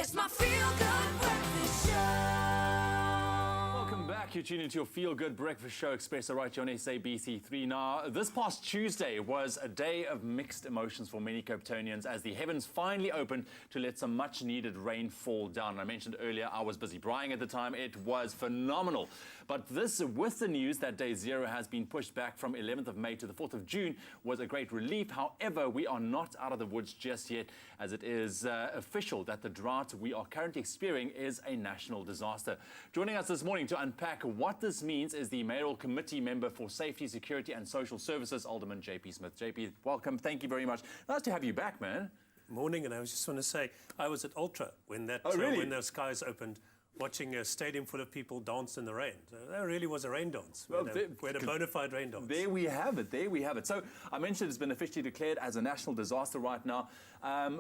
It's my feel-good breakfast show. Welcome back. You're tuning into your feel-good breakfast show, Expresso, right here on SABC3. Now, this past Tuesday was a day of mixed emotions for many Cape Townians as the heavens finally opened to let some much-needed rain fall down. I mentioned earlier I was busy braaiing at the time. It was phenomenal. But this, with the news that day zero has been pushed back from 11th of May to the 4th of June, was a great relief. However, we are not out of the woods just yet, as it is official that the drought we are currently experiencing is a national disaster. Joining us this morning to unpack what this means is the Mayoral Committee member for Safety, Security and Social Services, Alderman JP Smith. JP, welcome. Thank you very much. Nice to have you back, man. Morning, and I was just want to say, I was at Ultra when that when the skies opened, watching a stadium full of people dance in the rain. So that really was a rain dance. Well, we had a bona fide rain dance. There we have it. There we have it. So I mentioned it's been officially declared as a national disaster right now.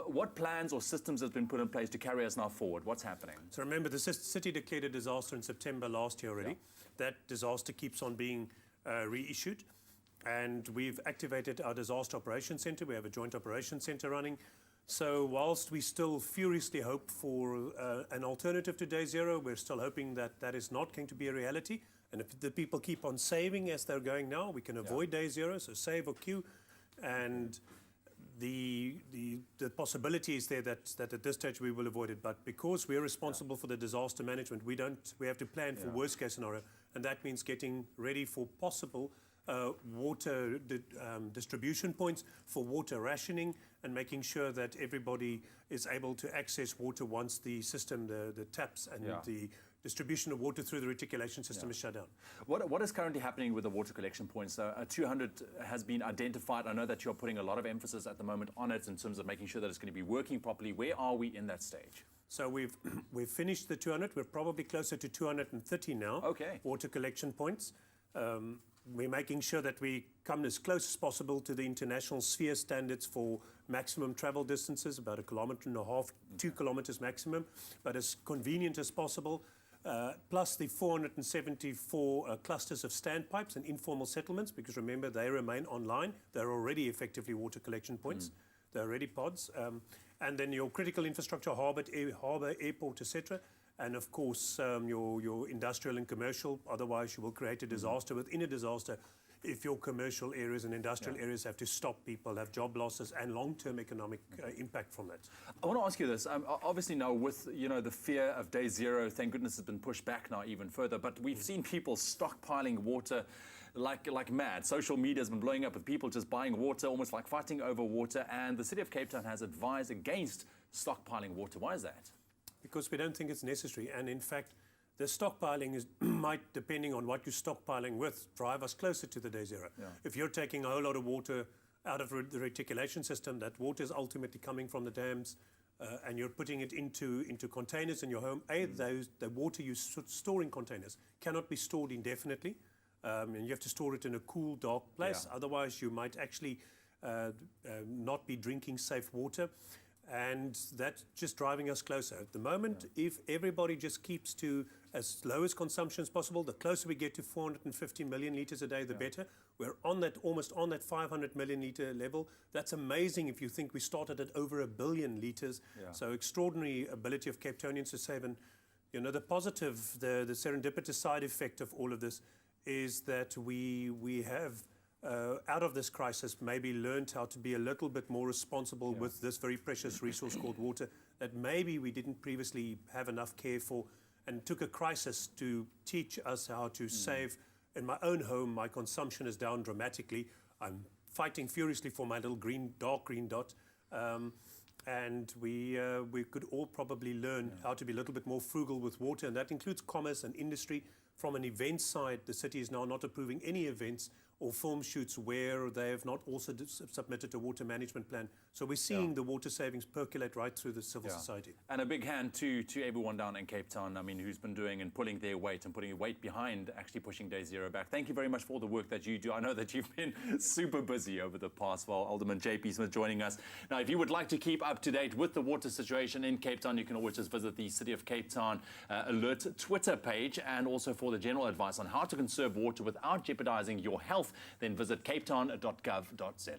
What plans or systems have been put in place to carry us now forward? What's happening? So remember, the city declared a disaster in September last year already. Yeah. That disaster keeps on being reissued. And we've activated our disaster operations centre. We have a joint operations centre running. So whilst we still furiously hope for an alternative to day zero, we're still hoping that that is not going to be a reality. And if the people keep on saving as they're going now, we can avoid day zero, so save or queue. And the possibility is there that at this stage we will avoid it. But because we're responsible for the disaster management, we have to plan for worst case scenario. And that means getting ready for possible water distribution points, for water rationing, and making sure that everybody is able to access water once the system, the taps and the distribution of water through the reticulation system is shut down. What is currently happening with the water collection points? 200 has been identified. I know that you're putting a lot of emphasis at the moment on it in terms of making sure that it's going to be working properly. Where are we in that stage? So we've finished the 200. We're probably closer to 230 now. Okay. Water collection points. We're making sure that we come as close as possible to the international sphere standards for maximum travel distances, about 1.5 kilometers, 2 kilometers maximum, but as convenient as possible. Plus the 474 clusters of standpipes and informal settlements, because remember, they remain online. They're already effectively water collection points. They're already pods. And then your critical infrastructure, harbour, airport, etc. And of course, your industrial and commercial. Otherwise, you will create a disaster within a disaster if your commercial areas and industrial areas have to stop people, have job losses and long-term economic impact from that. I want to ask you this. Obviously now with the fear of day zero, thank goodness has been pushed back now even further, but we've seen people stockpiling water like mad. Social media has been blowing up with people just buying water, almost like fighting over water, and the City of Cape Town has advised against stockpiling water. Why is that? Because we don't think it's necessary, and in fact, the stockpiling might, depending on what you're stockpiling with, drive us closer to the day zero. Yeah. If you're taking a whole lot of water out of the reticulation system, that water is ultimately coming from the dams, and you're putting it into containers in your home. The water you store in containers cannot be stored indefinitely, and you have to store it in a cool, dark place. Yeah. Otherwise, you might actually not be drinking safe water. And that's just driving us closer. At the moment, if everybody just keeps to as low as consumption as possible, the closer we get to 450 million litres a day, the better. We're on that, almost on that 500 million litre level. That's amazing if you think we started at over 1 billion litres. Yeah. So extraordinary ability of Cape Townians to save. And the positive, the serendipitous side effect of all of this is that we have out of this crisis, maybe learned how to be a little bit more responsible with this very precious resource called water that maybe we didn't previously have enough care for, and took a crisis to teach us how to save. In my own home, my consumption is down dramatically. I'm fighting furiously for my little dark green dot. And we could all probably learn how to be a little bit more frugal with water, and that includes commerce and industry. From an event side, the city is now not approving any events or film shoots where they have not also submitted a water management plan. So we're seeing the water savings percolate right through the civil society. And a big hand to everyone down in Cape Town, who's been doing and pulling their weight and putting weight behind actually pushing day zero back. Thank you very much for all the work that you do. I know that you've been super busy over the past while. Alderman JP Smith joining us. Now, if you would like to keep up to date with the water situation in Cape Town, you can always just visit the City of Cape Town Alert Twitter page, and also for the general advice on how to conserve water without jeopardizing your health, then visit capetown.gov.za.